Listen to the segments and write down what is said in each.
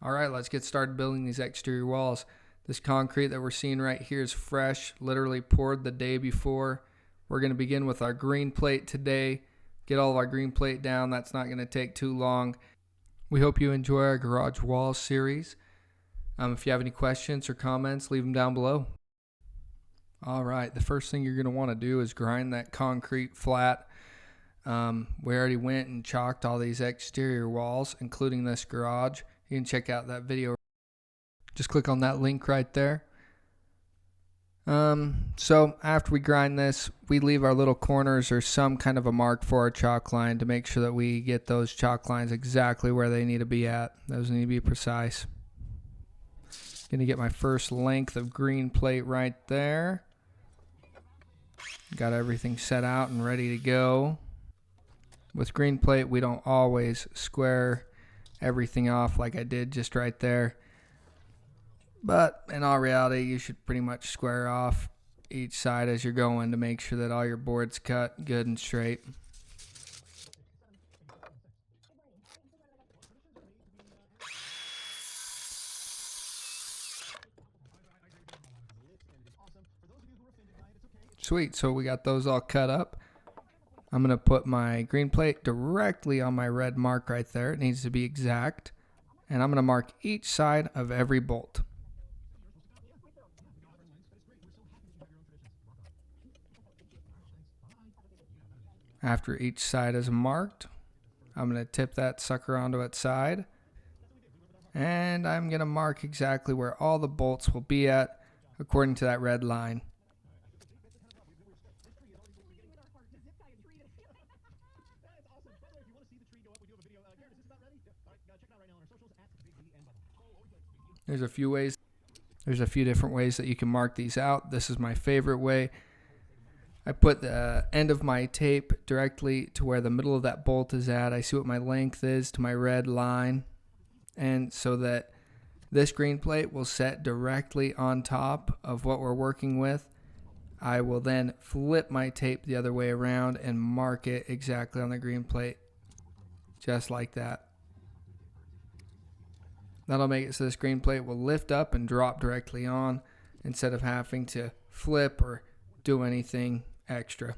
All right, let's get started building these exterior walls. This concrete that we're seeing right here is fresh, literally poured the day before. We're going to begin with our green plate today. Get all of our green plate down. That's not going to take too long. We hope you enjoy our garage walls series. If you have any questions or comments, leave them down below. All right, the first thing you're going to want to do is grind that concrete flat. We already went and chalked all these exterior walls, including this garage. You can check out that video. Just click on that link right there. So after we grind this, we leave our little corners or some kind of a mark for our chalk line to make sure that we get those chalk lines exactly where they need to be at. Those need to be precise. Gonna get my first length of green plate right there. Got everything set out and ready to go. With green plate, we don't always square everything off like I did just right there. But in all reality, you should pretty much square off each side as you're going to make sure that all your boards cut good and straight. Sweet, so we got those all cut up. I'm going to put my green plate directly on my red mark right there. It needs to be exact. And I'm going to mark each side of every bolt. After each side is marked, I'm going to tip that sucker onto its side. And I'm going to mark exactly where all the bolts will be at according to that red line. There's a few different ways that you can mark these out. This is my favorite way. I put the end of my tape directly to where the middle of that bolt is at. I see what my length is to my red line. And so that this green plate will set directly on top of what we're working with. I will then flip my tape the other way around and mark it exactly on the green plate. Just like that. That'll make it so this green plate will lift up and drop directly on instead of having to flip or do anything extra.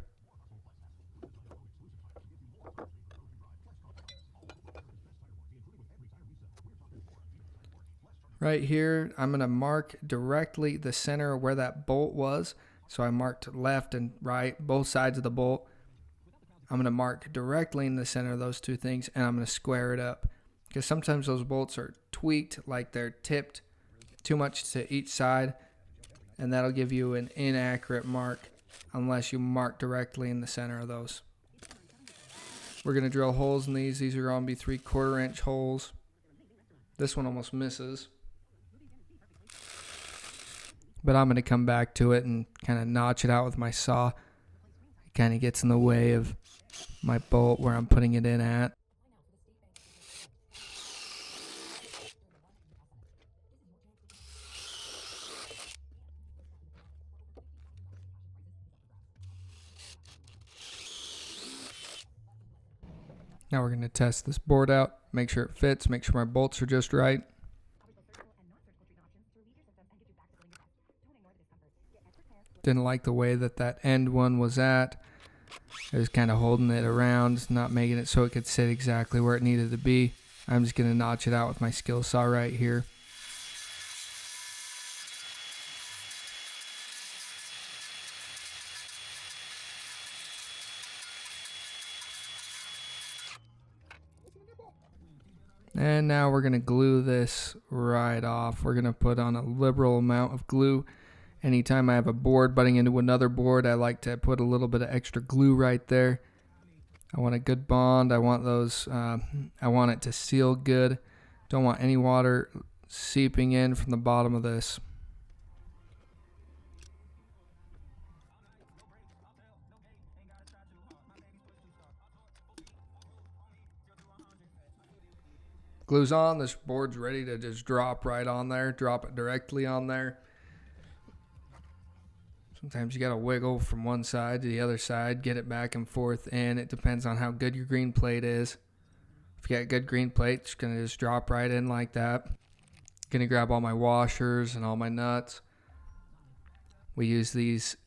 Right here, I'm going to mark directly the center where that bolt was. So I marked left and right, both sides of the bolt. I'm going to mark directly in the center of those two things, and I'm going to square it up. Because sometimes those bolts are tweaked, like they're tipped too much to each side, and that'll give you an inaccurate mark unless you mark directly in the center of those. We're going to drill holes in these. These are going to be 3/4 inch holes. This one almost misses. But I'm going to come back to it and kind of notch it out with my saw. It kind of gets in the way of my bolt where I'm putting it in at. Now we're going to test this board out, make sure it fits, make sure my bolts are just right. Didn't like the way that end one was at. I was kind of holding it around, not making it so it could sit exactly where it needed to be. I'm just going to notch it out with my skill saw right here. And now we're going to glue this right off. We're going to put on a liberal amount of glue. Anytime I have a board butting into another board, I like to put a little bit of extra glue right there. I want a good bond. I want I want it to seal good. Don't want any water seeping in from the bottom of this. Glue's on, this board's ready to just drop right on there, drop it directly on there. Sometimes you got to wiggle from one side to the other side, get it back and forth, and it depends on how good your green plate is. If you got good green plate, it's going to just drop right in like that. Gonna grab all my washers and all my nuts. We use these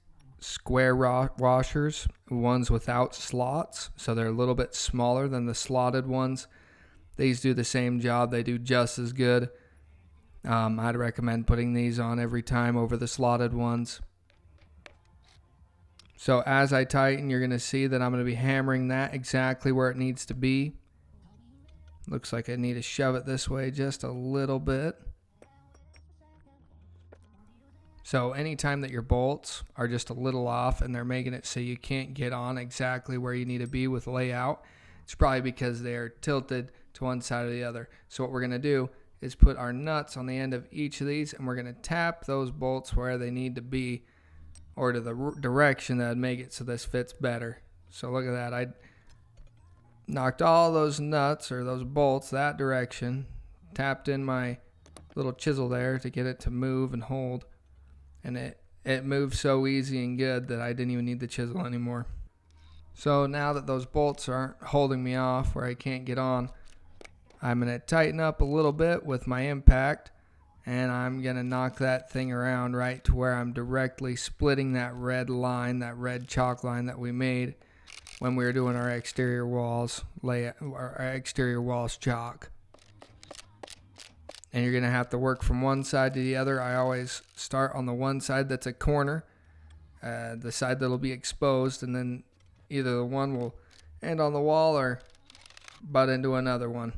square washers, ones without slots, so they're a little bit smaller than the slotted ones. These do the same job. They do just as good. I'd recommend putting these on every time over the slotted ones. So as I tighten, you're going to see that I'm going to be hammering that exactly where it needs to be. Looks like I need to shove it this way just a little bit. So anytime that your bolts are just a little off and they're making it so you can't get on exactly where you need to be with layout, it's probably because they're tilted to one side or the other. So what we're going to do is put our nuts on the end of each of these, and we're going to tap those bolts where they need to be, or to the direction that would make it so this fits better. So look at that. I knocked all those nuts or those bolts that direction, tapped in my little chisel there to get it to move and hold. And it moved so easy and good that I didn't even need the chisel anymore. So now that those bolts aren't holding me off where I can't get on, I'm going to tighten up a little bit with my impact, and I'm going to knock that thing around right to where I'm directly splitting that red line, that red chalk line that we made when we were doing our exterior walls, our exterior walls chalk. And you're going to have to work from one side to the other. I always start on the one side that's a corner, the side that'll be exposed, and then either the one will end on the wall or butt into another one.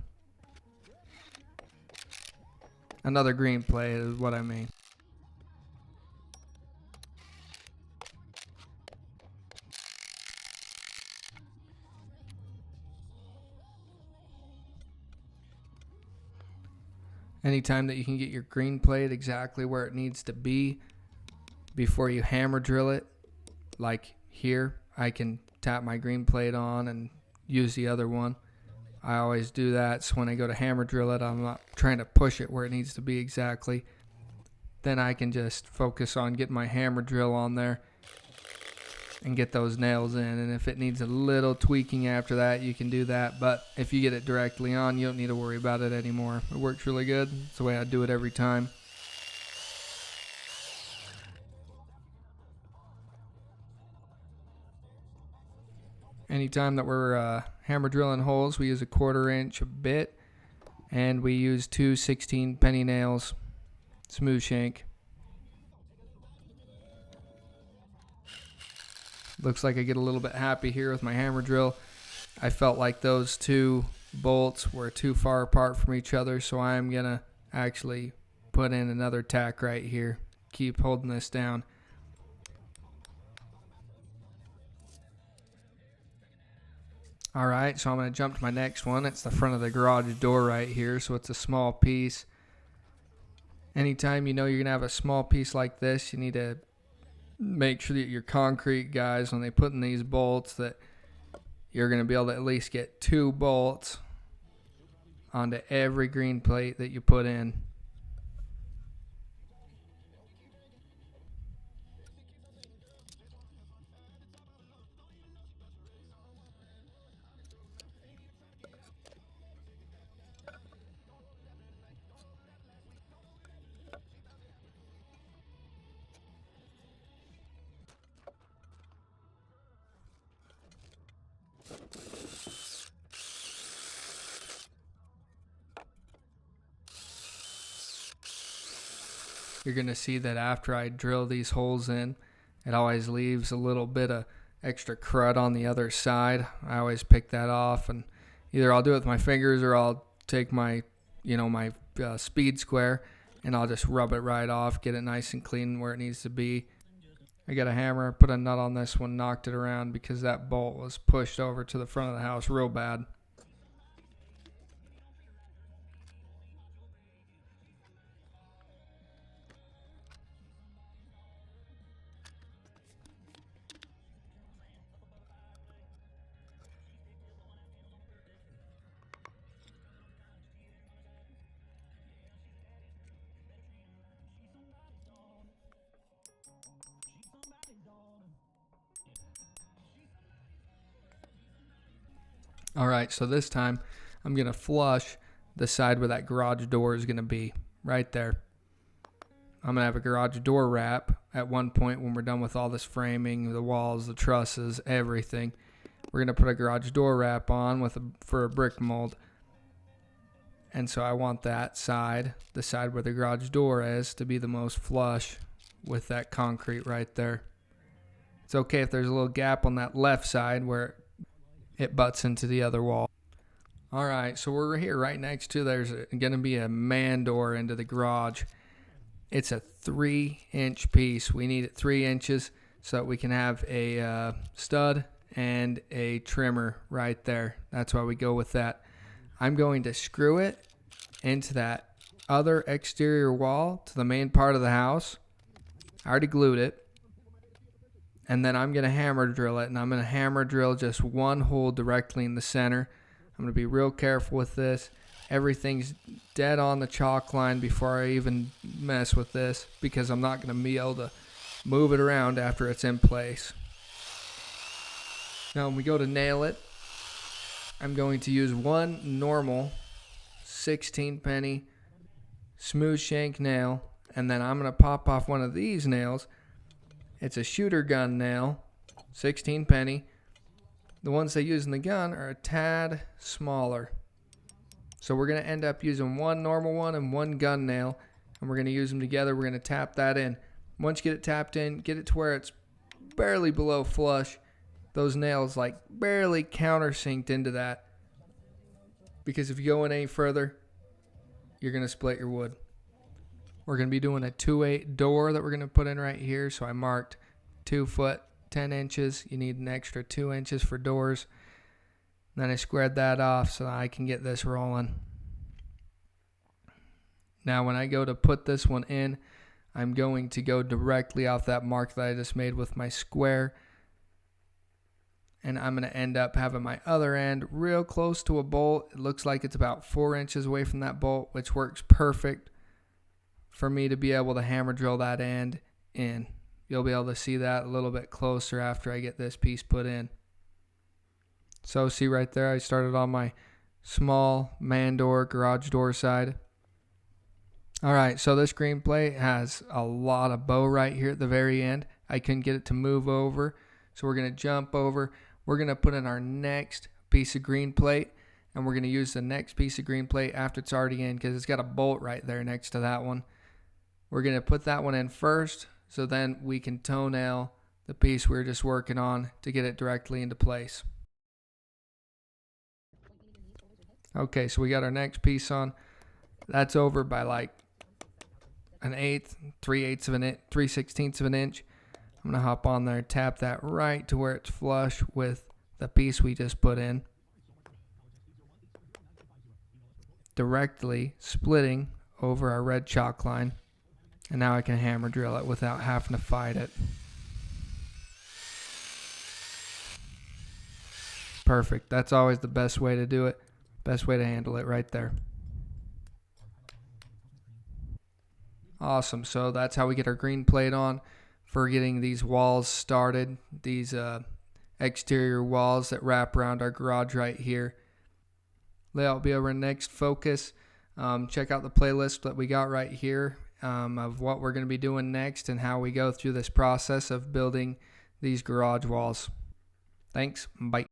Another green plate is what I mean. Anytime that you can get your green plate exactly where it needs to be before you hammer drill it, like here, I can tap my green plate on and use the other one. I always do that, so when I go to hammer drill it, I'm not trying to push it where it needs to be exactly. Then I can just focus on getting my hammer drill on there and get those nails in. And if it needs a little tweaking after that, you can do that. But if you get it directly on, you don't need to worry about it anymore. It works really good. It's the way I do it every time. Anytime that we're hammer drilling holes, we use a 1/4 inch bit, and we use 2 16 penny nails, smooth shank. Looks like I get a little bit happy here with my hammer drill. I felt like those two bolts were too far apart from each other, so I'm going to actually put in another tack right here. Keep holding this down. Alright, so I'm going to jump to my next one. It's the front of the garage door right here, so it's a small piece. Anytime you know you're going to have a small piece like this, you need to make sure that your concrete guys, when they put in these bolts, that you're going to be able to at least get 2 bolts onto every green plate that you put in. You're going to see that after I drill these holes in, it always leaves a little bit of extra crud on the other side. I always pick that off, and either I'll do it with my fingers or I'll take my, my speed square, and I'll just rub it right off, get it nice and clean where it needs to be. I got a hammer, put a nut on this one, knocked it around because that bolt was pushed over to the front of the house real bad. All right, so this time I'm going to flush the side where that garage door is going to be. right there. I'm going to have a garage door wrap at one point when we're done with all this framing, the walls, the trusses, everything. We're going to put a garage door wrap on for a brick mold. And so I want that side, the side where the garage door is, to be the most flush with that concrete right there. It's okay if there's a little gap on that left side where it butts into the other wall. All right, so we're here right next to, there's going to be a man door into the garage. It's a 3-inch piece. We need it 3 inches so that we can have a stud and a trimmer right there. That's why we go with that. I'm going to screw it into that other exterior wall to the main part of the house. I already glued it. And then I'm going to hammer drill it, and I'm going to hammer drill just one hole directly in the center. I'm going to be real careful with this. Everything's dead on the chalk line before I even mess with this, because I'm not going to be able to move it around after it's in place. Now when we go to nail it, I'm going to use one normal 16-penny smooth shank nail, and then I'm going to pop off one of these nails. It's a shooter gun nail, 16-penny. The ones they use in the gun are a tad smaller. So we're going to end up using one normal one and one gun nail, and we're going to use them together. We're going to tap that in. Once you get it tapped in, get it to where it's barely below flush. Those nails like barely countersinked into that. Because if you go in any further, you're going to split your wood. We're going to be doing a 2/8 door that we're going to put in right here. So I marked 2 foot 10 inches. You need an extra 2 inches for doors. And then I squared that off so that I can get this rolling. Now when I go to put this one in, I'm going to go directly off that mark that I just made with my square. And I'm going to end up having my other end real close to a bolt. It looks like it's about 4 inches away from that bolt, which works perfect for me to be able to hammer drill that end in. You'll be able to see that a little bit closer after I get this piece put in. So see right there, I started on my small man door, garage door side. All right, so this green plate has a lot of bow right here at the very end. I couldn't get it to move over, so we're going to jump over. We're going to put in our next piece of green plate, and we're going to use the next piece of green plate after it's already in, because it's got a bolt right there next to that one. We're going to put that one in first, so then we can toenail the piece we were just working on to get it directly into place. Okay, so we got our next piece on. That's over by like an eighth, 3/8 of an inch, 3/16 of an inch. I'm going to hop on there, tap that right to where it's flush with the piece we just put in. Directly splitting over our red chalk line. And now I can hammer drill it without having to fight it. Perfect. That's always the best way to do it. Best way to handle it right there. Awesome. So that's how we get our green plate on for getting these walls started. These exterior walls that wrap around our garage right here. Layout will be over in next focus. Check out the playlist that we got right here of what we're going to be doing next and how we go through this process of building these garage walls. Thanks. Bye.